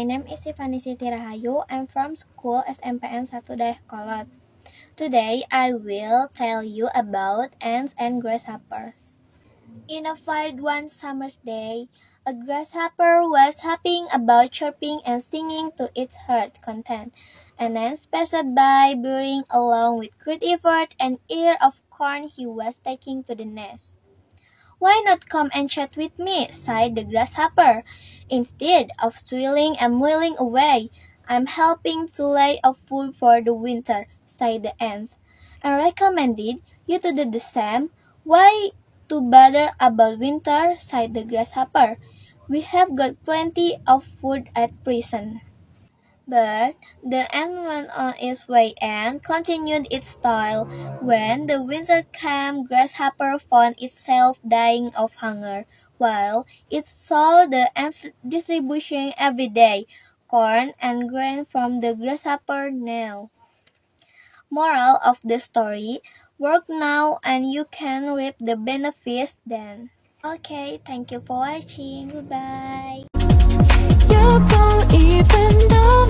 My name is Sifani Siti Rahayu. I'm from school SMPN 1 Dayeuhkolot. Today I will tell you about ants and grasshoppers. In a field one summer's day, a grasshopper was hopping about chirping and singing to its heart's content. An ant passed by, burrowing along with great effort an ear of corn he was taking to the nest. "Why not come and chat with me?" sighed the grasshopper. "Instead of swilling and mulling away, I'm helping to lay up food for the winter," sighed the ants. "And recommended you to do the same? Why to bother about winter?" sighed the grasshopper. "We have got plenty of food at present." But the ant went on its way and continued its toil. When the winter came, Grasshopper found itself dying of hunger, while it saw the ants distributing every day corn and grain from the grasshopper now. Moral of the story: work now and you can reap the benefits then. Okay, thank you for watching. Goodbye. You don't even know